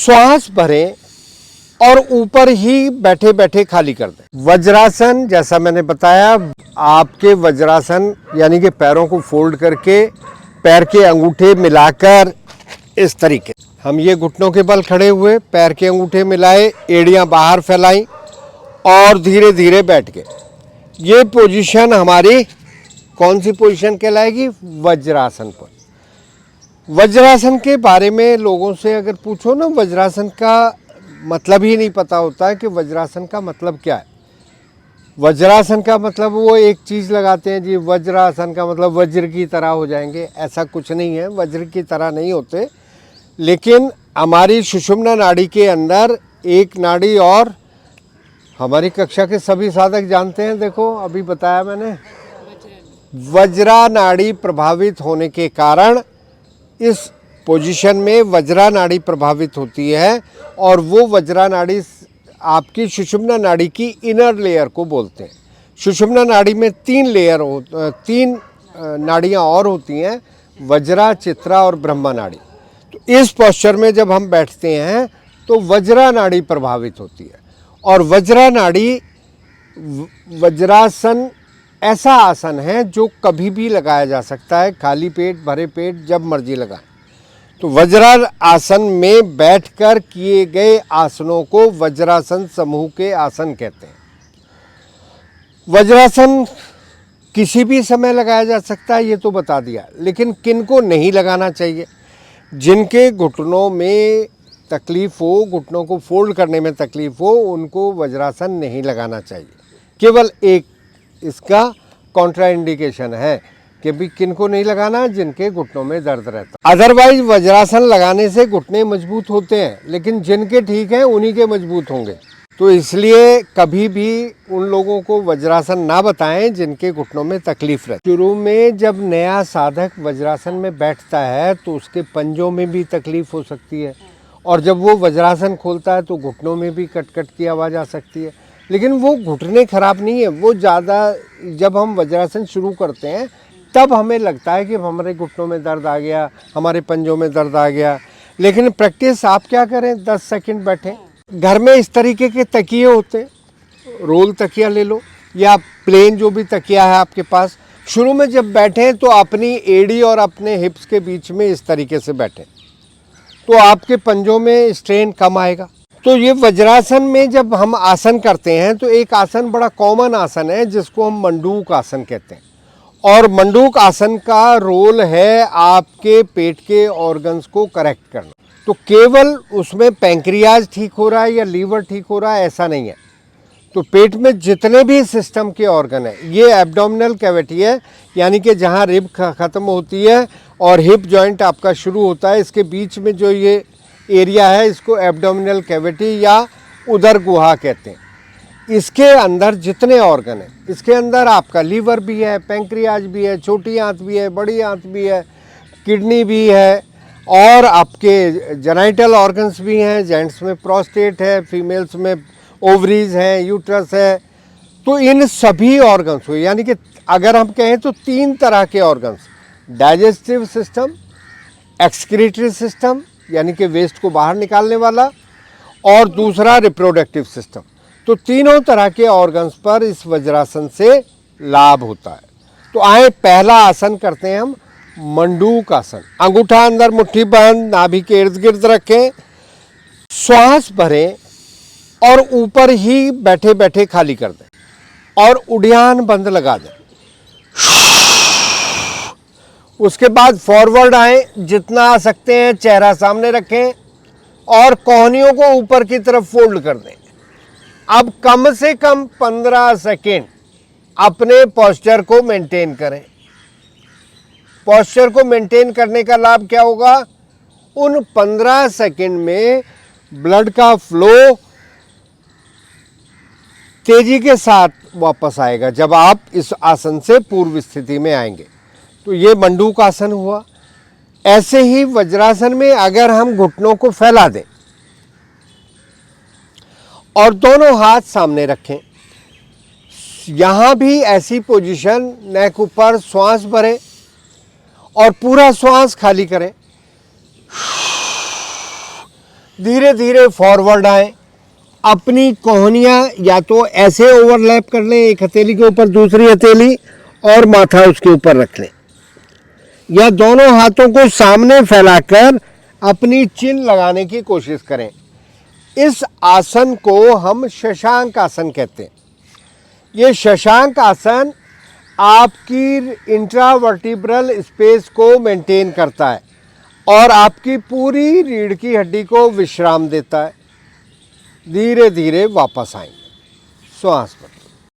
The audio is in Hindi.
श्वास भरें और ऊपर ही बैठे बैठे खाली कर दें। वज्रासन, जैसा मैंने बताया, आपके वज्रासन यानी कि पैरों को फोल्ड करके पैर के अंगूठे मिलाकर इस तरीके, हम ये घुटनों के बल खड़े हुए, पैर के अंगूठे मिलाए, एड़ियां बाहर फैलाई और धीरे धीरे बैठ गए। ये पोजीशन हमारी कौन सी पोजीशन कहलाएगी? वज्रासन पर। वज्रासन के बारे में लोगों से अगर पूछो ना, वज्रासन का मतलब ही नहीं पता होता है कि वज्रासन का मतलब क्या है। वज्रासन का मतलब वो एक चीज़ लगाते हैं जी, वज्रासन का मतलब वज्र की तरह हो जाएंगे, ऐसा कुछ नहीं है, वज्र की तरह नहीं होते। लेकिन हमारी सुषुम्ना नाड़ी के अंदर एक नाड़ी, और हमारी कक्षा के सभी साधक जानते हैं, देखो अभी बताया मैंने, वज्रा नाड़ी प्रभावित होने के कारण इस पोजीशन में वज्रा नाड़ी प्रभावित होती है, और वो वज्रा नाड़ी आपकी सुषुम्ना नाड़ी की इनर लेयर को बोलते हैं। सुषुम्ना नाड़ी में तीन नाड़ियाँ और होती हैं, वज्रा, चित्रा और ब्रह्मा नाड़ी। तो इस पोस्चर में जब हम बैठते हैं तो वज्रा नाड़ी प्रभावित होती है। और वज्रा नाड़ी, वज्रासन ऐसा आसन है जो कभी भी लगाया जा सकता है, खाली पेट, भरे पेट, जब मर्जी लगाएं। तो वज्रासन में बैठकर किए गए आसनों को वज्रासन समूह के आसन कहते हैं। वज्रासन किसी भी समय लगाया जा सकता है, ये तो बता दिया, लेकिन किन को नहीं लगाना चाहिए? जिनके घुटनों में तकलीफ हो, घुटनों को फोल्ड करने में तकलीफ हो, उनको वज्रासन नहीं लगाना चाहिए। केवल एक इसका कॉन्ट्रा इंडिकेशन है कि भी किनको नहीं लगाना, जिनके घुटनों में दर्द रहता है। अदरवाइज वज्रासन लगाने से घुटने मजबूत होते हैं, लेकिन जिनके ठीक हैं उन्हीं के मजबूत होंगे। तो इसलिए कभी भी उन लोगों को वज्रासन ना बताएं जिनके घुटनों में तकलीफ रहती है। शुरू में जब नया साधक वज्रासन में बैठता है तो उसके पंजों में भी तकलीफ हो सकती है, और जब वो वज्रासन खोलता है तो घुटनों में भी कट कट की आवाज़ आ सकती है। लेकिन वो घुटने खराब नहीं है, वो ज़्यादा, जब हम वज्रासन शुरू करते हैं तब हमें लगता है कि हमारे घुटनों में दर्द आ गया, हमारे पंजों में दर्द आ गया। लेकिन प्रैक्टिस आप क्या करें, 10 सेकंड बैठें। घर में इस तरीके के तकिए होते हैं, रोल तकिया ले लो या प्लेन जो भी तकिया है आपके पास। शुरू में जब बैठें तो अपनी एड़ी और अपने हिप्स के बीच में इस तरीके से बैठें, तो आपके पंजों में स्ट्रेन कम आएगा। तो ये वज्रासन में जब हम आसन करते हैं तो एक आसन बड़ा कॉमन आसन है जिसको हम मंडूक आसन कहते हैं। और मंडूक आसन का रोल है आपके पेट के ऑर्गन्स को करेक्ट करना। तो केवल उसमें पैंक्रियाज ठीक हो रहा है या लीवर ठीक हो रहा है ऐसा नहीं है। तो पेट में जितने भी सिस्टम के ऑर्गन है, ये एब्डोमिनल कैविटी है, यानी कि जहाँ रिब ख़त्म होती है और हिप जॉइंट आपका शुरू होता है, इसके बीच में जो ये एरिया है इसको एब्डोमिनल कैविटी या उदर गुहा कहते हैं। इसके अंदर जितने ऑर्गन हैं, इसके अंदर आपका लीवर भी है, पैंक्रियाज भी है, छोटी आंत भी है, बड़ी आंत भी है, किडनी भी है, और आपके जेनाइटल ऑर्गन्स भी हैं। जेंट्स में प्रोस्टेट है, फीमेल्स में ओवरीज हैं, यूट्रस है। तो इन सभी ऑर्गन्स को, यानी कि अगर हम कहें तो 3 तरह के organs, digestive system, excretory system यानी कि वेस्ट को बाहर निकालने वाला, और दूसरा रिप्रोडक्टिव सिस्टम। तो तीनों तरह के ऑर्गन्स पर इस वज्रासन से लाभ होता है। तो आए पहला आसन करते हैं हम, मंडूक आसन। अंगूठा अंदर मुट्ठी बंद, नाभि के इर्द गिर्द रखें, श्वास भरें और ऊपर ही बैठे बैठे खाली कर दें, और उड़ान बंद लगा दें। उसके बाद फॉरवर्ड आए, जितना आ सकते हैं, चेहरा सामने रखें और कोहनियों को ऊपर की तरफ फोल्ड कर दें। अब कम से कम 15 सेकेंड अपने पोस्चर को मेंटेन करें। पोस्चर को मेंटेन करने का लाभ क्या होगा? उन 15 सेकेंड में ब्लड का फ्लो तेजी के साथ वापस आएगा जब आप इस आसन से पूर्व स्थिति में आएंगे। तो ये मंडूक आसन हुआ। ऐसे ही वज्रासन में अगर हम घुटनों को फैला दें और दोनों हाथ सामने रखें, यहाँ भी ऐसी पोजीशन, नेक ऊपर, श्वास भरें और पूरा श्वास खाली करें। धीरे धीरे फॉरवर्ड आए, अपनी कोहनियाँ या तो ऐसे ओवरलैप कर लें, एक हथेली के ऊपर दूसरी हथेली और माथा उसके ऊपर रख लें, या दोनों हाथों को सामने फैलाकर अपनी चिन लगाने की कोशिश करें। इस आसन को हम शशांक आसन कहते हैं। ये शशांक आसन आपकी इंट्रावर्टिब्रल स्पेस को मेंटेन करता है और आपकी पूरी रीढ़ की हड्डी को विश्राम देता है। धीरे धीरे वापस आएंगे श्वास पर।